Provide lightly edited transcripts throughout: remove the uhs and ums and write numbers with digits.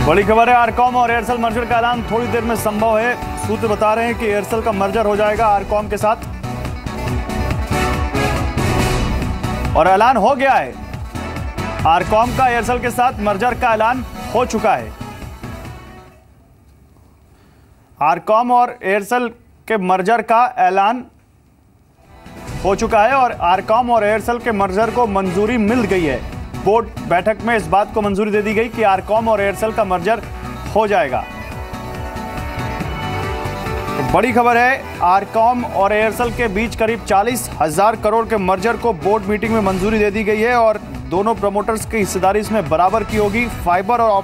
बड़ी खबर है, आरकॉम और एयरसेल मर्जर का ऐलान थोड़ी देर में संभव है। सूत्र बता रहे हैं कि एयरसेल का मर्जर हो जाएगा आरकॉम के साथ और ऐलान हो गया है। आरकॉम का एयरसेल के साथ मर्जर का ऐलान हो चुका है। आरकॉम और एयरसेल के मर्जर का ऐलान हो चुका है और आरकॉम और एयरसेल के मर्जर को मंजूरी मिल गई है। बोर्ड बैठक में इस बात को मंजूरी दे दी गई कि आरकॉम और एयरसेल का मर्जर हो जाएगा। तो बड़ी खबर है, आरकॉम और एयरसेल के बीच करीब 40,000 करोड़ के मर्जर को बोर्ड मीटिंग में मंजूरी दे दी गई है और दोनों प्रमोटर्स की हिस्सेदारी इसमें बराबर की होगी। फाइबर और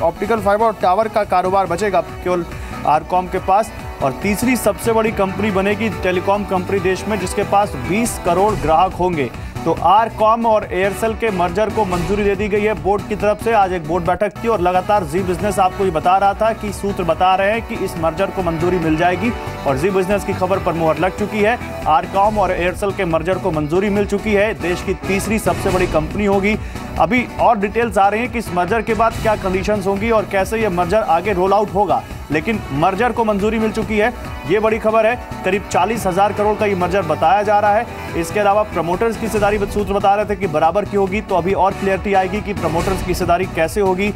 ऑप्टिकल फाइबर और टावर का कारोबार बचेगा केवल आरकॉम के पास और तीसरी सबसे बड़ी कंपनी बनेगी टेलीकॉम कंपनी देश में, जिसके पास 20 करोड़ ग्राहक होंगे। तो आरकॉम और एयरसेल के मर्जर को मंजूरी दे दी गई है बोर्ड की तरफ से। आज एक बोर्ड बैठक थी और लगातार जी बिजनेस आपको ये बता रहा था कि सूत्र बता रहे हैं कि इस मर्जर को मंजूरी मिल जाएगी और जी बिजनेस की खबर पर मुहर लग चुकी है। आरकॉम और एयरसेल के मर्जर को मंजूरी मिल चुकी है। देश की तीसरी सबसे बड़ी कंपनी होगी। अभी और डिटेल्स आ रही हैं कि इस मर्जर के बाद क्या कंडीशंस होंगी और कैसे ये मर्जर आगे रोल आउट होगा, लेकिन मर्जर को मंजूरी मिल चुकी है। ये बड़ी खबर है। करीब 40,000 करोड़ का ये मर्जर बताया जा रहा है। इसके अलावा प्रमोटर्स की हिस्सेदारी सूत्र बता रहे थे कि बराबर की होगी, तो अभी और क्लियरिटी आएगी कि प्रमोटर्स की हिस्सेदारी कैसे होगी।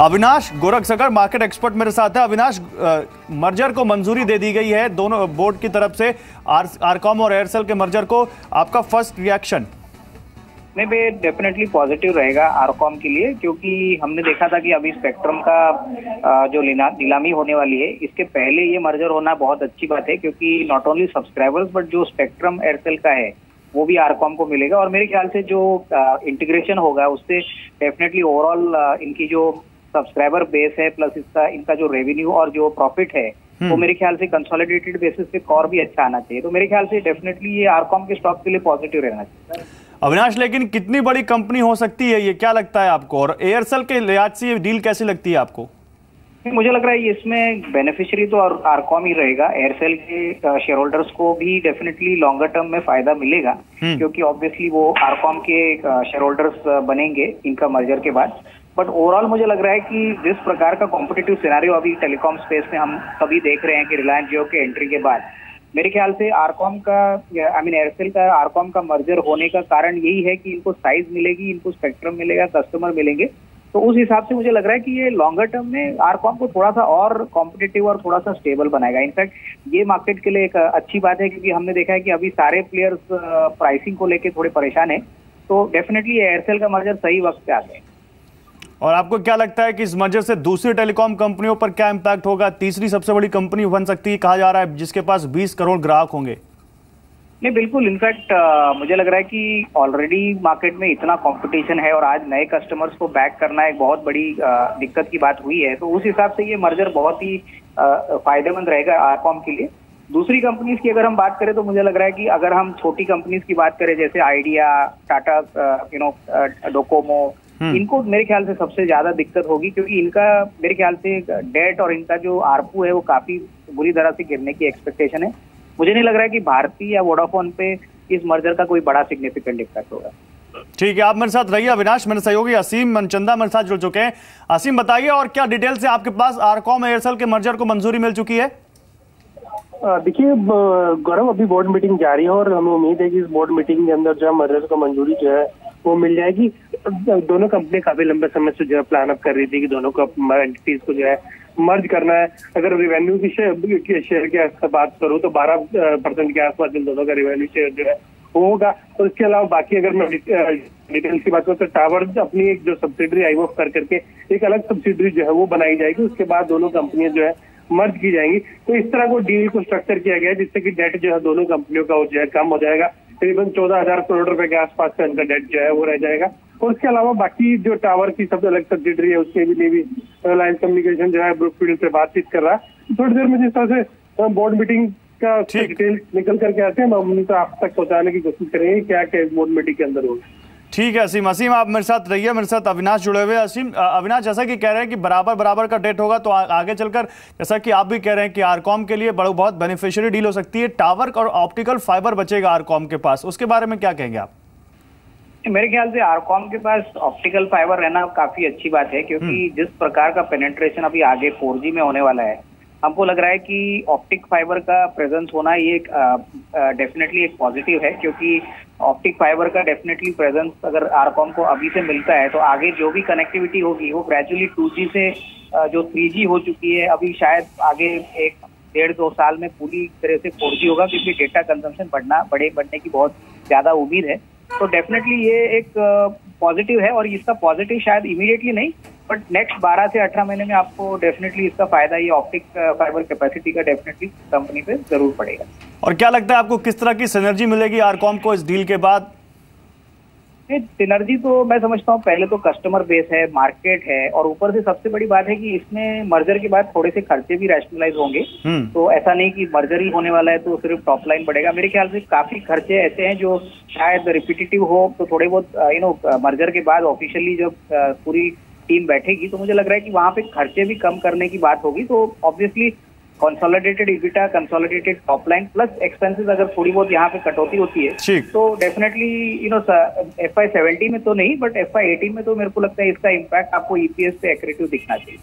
अविनाश गोरखसागर मार्केट एक्सपर्ट मेरे साथ है। अविनाश, मर्जर को मंजूरी दे दी गई है दोनों बोर्ड की तरफ से, आरकॉम और एयरसेल के मर्जर को। आपका फर्स्ट रिएक्शन? नहीं भाई, डेफिनेटली पॉजिटिव रहेगा आरकॉम के लिए, क्योंकि हमने देखा था कि अभी स्पेक्ट्रम का जो नीलामी होने वाली है, इसके पहले ये मर्जर होना बहुत अच्छी बात है, क्योंकि नॉट ओनली सब्सक्राइबर्स बट जो स्पेक्ट्रम एयरसेल का है वो भी आरकॉम को मिलेगा और मेरे ख्याल से जो इंटीग्रेशन होगा उससे डेफिनेटली ओवरऑल इनकी जो सब्सक्राइबर बेस है प्लस इनका जो रेवेन्यू और जो प्रॉफिट है वो मेरे ख्याल से कंसोलिडेटेड बेसिस पे और भी अच्छा आना चाहिए। तो मेरे ख्याल से डेफिनेटली ये आरकॉम के स्टॉक के लिए पॉजिटिव रहना चाहिए। अविनाश, लेकिन कितनी बड़ी कंपनी हो सकती है ये, क्या लगता है आपको? और एयरसेल के लिहाज से ये डील कैसी लगती है आपको? मुझे लग रहा है इसमें बेनिफिशियरी तो आरकॉम ही रहेगा। एयरसेल के शेयर होल्डर्स को भी डेफिनेटली लॉन्गर टर्म में फायदा मिलेगा, क्योंकि ऑब्वियसली वो आरकॉम के शेयर होल्डर्स बनेंगे इनका मर्जर के बाद। बट ओवरऑल मुझे लग रहा है कि जिस प्रकार का कॉम्पिटिटिव सिनेरियो अभी टेलीकॉम स्पेस में हम सभी देख रहे हैं कि रिलायंस जियो के एंट्री के बाद, मेरे ख्याल से आरकॉम का एयरसेल का आरकॉम का मर्जर होने का कारण यही है कि इनको साइज मिलेगी, इनको स्पेक्ट्रम मिलेगा, कस्टमर मिलेंगे। तो उस हिसाब से मुझे लग रहा है कि ये लॉन्गर टर्म में आरकॉम को थोड़ा सा और कॉम्पिटिटिव और थोड़ा सा स्टेबल बनाएगा। इनफैक्ट ये मार्केट के लिए एक अच्छी बात है, क्योंकि हमने देखा है कि अभी सारे प्लेयर्स प्राइसिंग को लेकर थोड़े परेशान है। तो डेफिनेटली एयरसेल का मर्जर सही वक्त पे आ गया। और आपको क्या लगता है कि इस मर्जर से दूसरी टेलीकॉम कंपनियों पर क्या इंपैक्ट होगा? तीसरी सबसे बड़ी कंपनी बन सकती है कहा जा रहा है, जिसके पास 20 करोड़ ग्राहक होंगे। नहीं, बिल्कुल। इनफैक्ट मुझे लग रहा है कि ऑलरेडी मार्केट में इतना कंपटीशन है और आज नए कस्टमर्स को बैक करना एक बहुत बड़ी दिक्कत की बात हुई है। तो उस हिसाब से ये मर्जर बहुत ही फायदेमंद रहेगा आरकॉम के लिए। दूसरी कंपनीज की अगर हम बात करें तो मुझे लग रहा है कि अगर हम छोटी कंपनीज की बात करें, जैसे आइडिया, टाटा, डोकोमो, इनको मेरे ख्याल से सबसे ज्यादा दिक्कत होगी, क्योंकि इनका मेरे ख्याल से डेट और इनका जो आरपू है वो काफी बुरी तरह से गिरने की एक्सपेक्टेशन है। मुझे नहीं लग रहा है कि भारती या वोडाफोन पे इस मर्जर का कोई बड़ा सिग्निफिकेंट इम्पैक्ट होगा। ठीक है, आप मेरे साथ रहिए अविनाश। मेरे सहयोगी असीम मनचंदा मेरे साथ जुड़ चुके हैं। असीम, बताइए और क्या डिटेल्स है आपके पास? आरकॉम एयरसेल के मर्जर को मंजूरी मिल चुकी है। देखिए गौरव, अभी बोर्ड मीटिंग जारी है और हमें उम्मीद है कि इस बोर्ड मीटिंग के अंदर जो मर्जर को मंजूरी जो है वो मिल जाएगी। दोनों कंपनी काफी लंबे समय से जो है प्लान अप कर रही थी कि दोनों को एंटिटीज को जो है मर्ज करना है। अगर रेवेन्यू की शेयर की बात करूं तो 12% के आसपास इन दोनों का रेवेन्यू शेयर जो है वो होगा। और इसके अलावा बाकी अगर मैं डिटेल्स की बात करूँ तो टावर अपनी एक जो सब्सिडरी आईवॉफ करके एक अलग सब्सिडरी जो है वो बनाई जाएगी। उसके बाद दोनों कंपनियां जो है मर्ज की जाएंगी। तो इस तरह को डील को स्ट्रक्चर किया गया है जिससे कि डेट जो है दोनों कंपनियों का जो है कम हो जाएगा। करीबन 14,000 करोड़ रुपए के आसपास का इनका डेट जो है वो रह जाएगा। और उसके अलावा बाकी जो टावर की सबसे अलग सब्सिडरी है उसके लिए भी रिलायंस कम्युनिकेशन जो है ब्रुकफील्ड से बातचीत कर रहा है। थोड़ी देर में जिस तरह से बोर्ड मीटिंग का डिटेल निकल करके आते हैं, हम उनको आप तक पहुंचाने की कोशिश करेंगे क्या क्या बोर्ड मीटिंग के अंदर होगा। ठीक है असीम, आप मेरे साथ रहिए। मेरे साथ अविनाश जुड़े हुए। अविनाश, जैसा कि कह रहे हैं कि बराबर का डेट होगा, तो आगे चलकर जैसा कि आप भी कह रहे हैं कि आरकॉम के लिए बहुत बेनिफिशियरी डील हो सकती है। टावर और ऑप्टिकल फाइबर बचेगा आरकॉम के पास, उसके बारे में क्या कहेंगे आप? मेरे ख्याल से आरकॉम के पास ऑप्टिकल फाइबर रहना काफी अच्छी बात है, क्योंकि जिस प्रकार का पेनिट्रेशन अभी आगे 4G में होने वाला है, हमको लग रहा है कि ऑप्टिक फाइबर का प्रेजेंस होना ये डेफिनेटली एक पॉजिटिव है, क्योंकि ऑप्टिक फाइबर का डेफिनेटली प्रेजेंस अगर आरकॉम को अभी से मिलता है तो आगे जो भी कनेक्टिविटी होगी वो ग्रेजुअली 2G से जो 3G हो चुकी है, अभी शायद आगे 1-1.5-2 साल में पूरी तरह से 4G होगा, क्योंकि डेटा कंजम्पशन बढ़ने की बहुत ज्यादा उम्मीद है। तो डेफिनेटली ये एक पॉजिटिव है, और इसका पॉजिटिव शायद इमीडिएटली नहीं, बट नेक्स्ट 12 से 18 महीने में आपको डेफिनेटली इसका फायदा ये ऑप्टिक फाइबर कैपेसिटी का डेफिनेटली कंपनी पे जरूर पड़ेगा। और क्या लगता है आपको किस तरह की सिनर्जी मिलेगी आरकॉम को इस डील के बाद? सिनर्जी तो मैं समझता हूँ पहले तो कस्टमर बेस है, मार्केट है, और ऊपर से सबसे बड़ी बात है कि इसमें मर्जर के बाद थोड़े से खर्चे भी रैशनलाइज होंगे। तो ऐसा नहीं कि मर्जर ही होने वाला है तो सिर्फ टॉप लाइन बढ़ेगा। मेरे ख्याल से काफी खर्चे ऐसे हैं जो शायद रिपीटेटिव हो, तो थोड़े बहुत मर्जर के बाद ऑफिशियली जब पूरी टीम बैठेगी तो मुझे लग रहा है कि वहां पे खर्चे भी कम करने की बात होगी। तो obviously consolidated EBITDA, consolidated top line plus expenses अगर थोड़ी बहुत यहाँ पे कटौती होती है तो डेफिनेटली FY17 में तो नहीं, बट FY18 में तो मेरे को लगता है इसका इम्पैक्ट आपको ईपीएस पे एक्रेटिव दिखना चाहिए।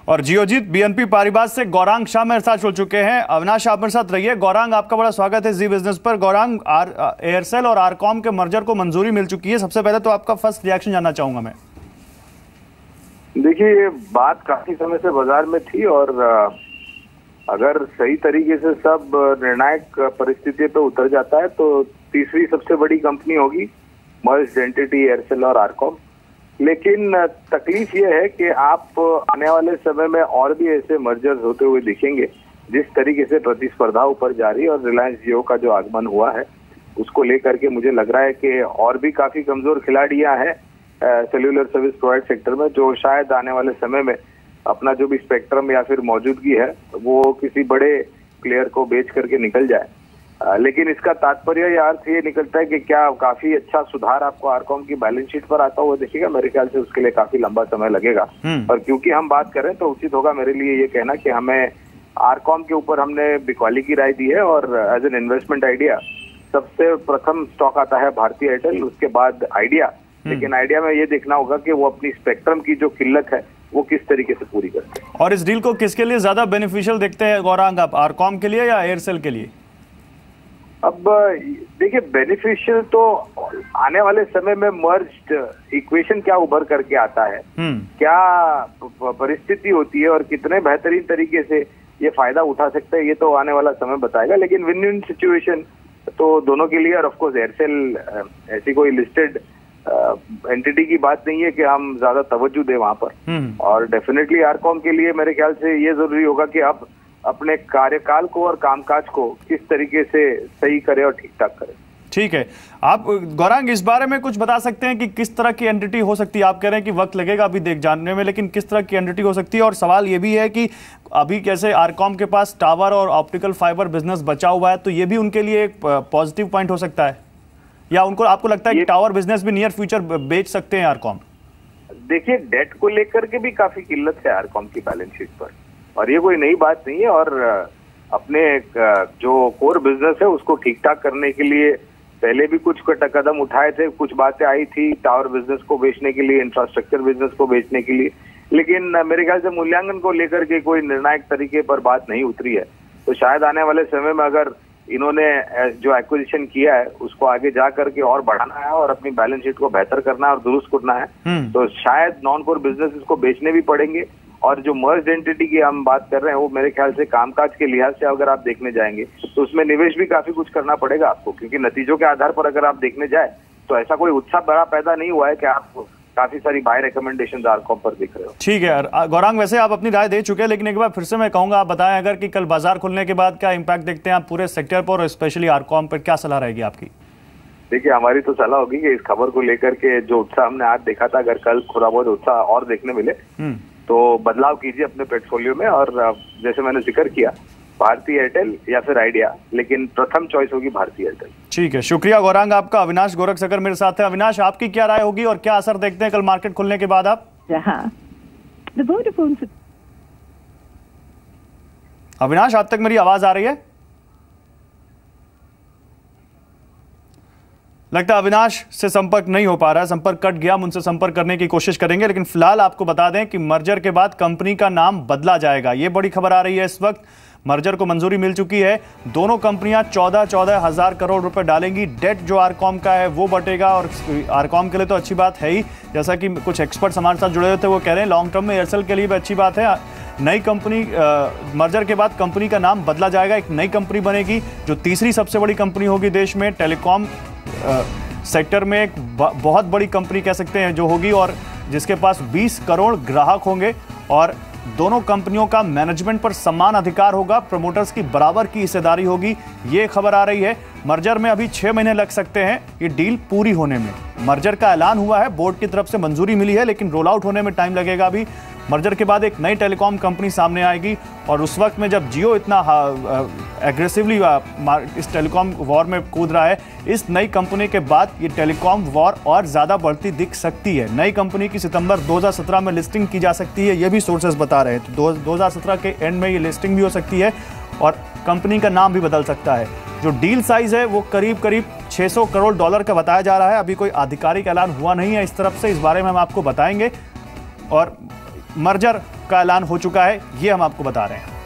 और जियोजीत बीएनपी पारिबास से गौरांग शाह मेरे साथ जुड़ चुके हैं। अविनाश आप मेरे साथ रहिए। गौरांग, आपका बड़ा स्वागत है जी बिजनेस पर। गौरांग, एयरसेल और आरकॉम के मर्जर को मंजूरी मिल चुकी है। सबसे पहले तो आपका फर्स्ट रिएक्शन जानना चाहूंगा मैं। देखिए, ये बात काफी समय से बाजार में थी, और अगर सही तरीके से सब निर्णायक परिस्थिति पे उतर जाता है तो तीसरी सबसे बड़ी कंपनी होगी मर्ज्ड एंटिटी एयरसेल और आरकॉम। लेकिन तकलीफ ये है कि आप आने वाले समय में और भी ऐसे मर्जर्स होते हुए दिखेंगे। जिस तरीके से प्रतिस्पर्धा ऊपर जारी और रिलायंस जियो का जो आगमन हुआ है उसको लेकर के मुझे लग रहा है कि और भी काफी कमजोर खिलाड़ियां हैं सेल्यूलर सर्विस प्रोवाइड सेक्टर में, जो शायद आने वाले समय में अपना जो भी स्पेक्ट्रम या फिर मौजूदगी है वो किसी बड़े प्लेयर को बेच करके निकल जाए। लेकिन इसका तात्पर्य या अर्थ ये निकलता है कि क्या काफी अच्छा सुधार आपको आरकॉम की बैलेंस शीट पर आता हुआ दिखेगा? मेरे ख्याल से उसके लिए काफी लंबा समय लगेगा। और क्योंकि हम बात करें तो उचित होगा मेरे लिए ये कहना कि हमें आरकॉम के ऊपर हमने बिकवाली की राय दी है, और एज एन इन्वेस्टमेंट आइडिया सबसे प्रथम स्टॉक आता है भारती एयरटेल, उसके बाद आइडिया। लेकिन आइडिया में ये देखना होगा कि वो अपनी स्पेक्ट्रम की जो किल्लत है वो किस तरीके से पूरी करते हैं। और इस डील को किसके लिए ज्यादा बेनिफिशियल देखते हैं गौरांग आप, आरकॉम के लिए या एयरसेल के लिए? अब देखिए, बेनिफिशियल तो आने वाले समय में मर्ज्ड इक्वेशन क्या उभर करके आता है, क्या परिस्थिति होती है और कितने बेहतरीन तरीके से ये फायदा उठा सकते हैं, ये तो आने वाला समय बताएगा। लेकिन विन विन सिचुएशन तो दोनों के लिए। और ऑफ कोर्स एयरसेल ऐसी कोई लिस्टेड एंटिटी की बात नहीं है कि हम ज्यादा तवज्जो दें वहां पर। और डेफिनेटली आरकॉम के लिए मेरे ख्याल से ये जरूरी होगा कि अब अपने कार्यकाल को और कामकाज को किस तरीके से सही करे और ठीक ठाक करे। ठीक है, आप गौरांग इस बारे में कुछ बता सकते हैं कि किस तरह की एंटिटी हो सकती है? आप कह रहे हैं कि वक्त लगेगा अभी देख जानने में, लेकिन किस तरह की एंटिटी हो सकती है? और सवाल ये भी है कि अभी कैसे आरकॉम के पास टावर और ऑप्टिकल फाइबर बिजनेस बचा हुआ है, तो ये भी उनके लिए एक पॉजिटिव पॉइंट हो सकता है, या उनको आपको लगता है कि टावर बिजनेस भी नियर फ्यूचर बेच सकते हैं आरकॉम? देखिए, डेट को लेकर के भी काफी किल्लत है आरकॉम की बैलेंस शीट पर, और ये कोई नई बात नहीं है। और अपने जो कोर बिजनेस है उसको ठीक ठाक करने के लिए पहले भी कुछ कदम उठाए थे, कुछ बातें आई थी टावर बिजनेस को बेचने के लिए, इंफ्रास्ट्रक्चर बिजनेस को बेचने के लिए। लेकिन मेरे ख्याल से मूल्यांकन को लेकर के कोई निर्णायक तरीके पर बात नहीं उतरी है। तो शायद आने वाले समय में अगर इन्होंने जो एक्विजिशन किया है उसको आगे जा करके और बढ़ाना है और अपनी बैलेंस शीट को बेहतर करना है और दुरुस्त करना है, तो शायद नॉन कोर बिजनेस को बेचने भी पड़ेंगे। और जो मर्ज्ड एंटिटी की हम बात कर रहे हैं वो मेरे ख्याल से कामकाज के लिहाज से अगर आप देखने जाएंगे तो उसमें निवेश भी काफी कुछ करना पड़ेगा आपको, क्योंकि नतीजों के आधार पर अगर आप देखने जाए तो ऐसा कोई उत्साह बड़ा पैदा नहीं हुआ है कि आप काफी सारी बाय रिकमेंडेशन आरकॉम पर दिख रहे हो। ठीक है गौरांग, वैसे आप अपनी राय दे चुके हैं, लेकिन एक बार फिर से मैं कहूंगा, आप बताएं अगर कि कल बाजार खुलने के बाद क्या इंपैक्ट देखते हैं आप पूरे सेक्टर पर और स्पेशली आरकॉम पर, क्या सलाह रहेगी आपकी? देखिए, हमारी तो सलाह होगी कि इस खबर को लेकर के जो उत्साह हमने आज देखा था, अगर कल थोड़ा बहुत उत्साह और देखने मिले तो बदलाव कीजिए अपने पोर्टफोलियो में। और जैसे मैंने जिक्र किया, भारती एयरटेल या फिर आइडिया, लेकिन प्रथम चॉइस होगी भारती एयरटेल। ठीक है, शुक्रिया गौरांग आपका। अविनाश गोरखसागर मेरे साथ है। अविनाश, आपकी क्या राय होगी और क्या असर देखते हैं कल मार्केट खुलने के बाद आप? अविनाश, आप तक मेरी आवाज आ रही है? लगता है अविनाश से संपर्क नहीं हो पा रहा है, संपर्क कट गया। हम उनसे संपर्क करने की कोशिश करेंगे, लेकिन फिलहाल आपको बता दें कि मर्जर के बाद कंपनी का नाम बदला जाएगा। ये बड़ी खबर आ रही है इस वक्त। मर्जर को मंजूरी मिल चुकी है। दोनों कंपनियां 14 हज़ार करोड़ रुपए डालेंगी। डेट जो आरकॉम का है वो बटेगा, और आरकॉम के लिए तो अच्छी बात है ही। जैसा कि कुछ एक्सपर्ट्स हमारे साथ जुड़े हुए थे, वो कह रहे हैं लॉन्ग टर्म में एयरसेल के लिए भी अच्छी बात है। नई कंपनी मर्जर के बाद कंपनी का नाम बदला जाएगा, एक नई कंपनी बनेगी जो तीसरी सबसे बड़ी कंपनी होगी देश में। टेलीकॉम सेक्टर में एक बहुत बड़ी कंपनी कह सकते हैं जो होगी, और जिसके पास 20 करोड़ ग्राहक होंगे। और दोनों कंपनियों का मैनेजमेंट पर समान अधिकार होगा, प्रमोटर्स की बराबर की हिस्सेदारी होगी। ये खबर आ रही है। मर्जर में अभी 6 महीने लग सकते हैं ये डील पूरी होने में। मर्जर का ऐलान हुआ है, बोर्ड की तरफ से मंजूरी मिली है, लेकिन रोल आउट होने में टाइम लगेगा। अभी मर्जर के बाद एक नई टेलीकॉम कंपनी सामने आएगी, और उस वक्त में जब जियो इतना एग्रेसिवली इस टेलीकॉम वॉर में कूद रहा है, इस नई कंपनी के बाद ये टेलीकॉम वॉर और ज़्यादा बढ़ती दिख सकती है। नई कंपनी की सितंबर 2017 में लिस्टिंग की जा सकती है, ये भी सोर्सेज बता रहे हैं। तो 2017 के एंड में ये लिस्टिंग भी हो सकती है, और कंपनी का नाम भी बदल सकता है। जो डील साइज़ है वो करीब करीब $600 करोड़ का बताया जा रहा है। अभी कोई आधिकारिक ऐलान हुआ नहीं है इस तरफ से, इस बारे में हम आपको बताएंगे। और मर्जर का ऐलान हो चुका है, ये हम आपको बता रहे हैं।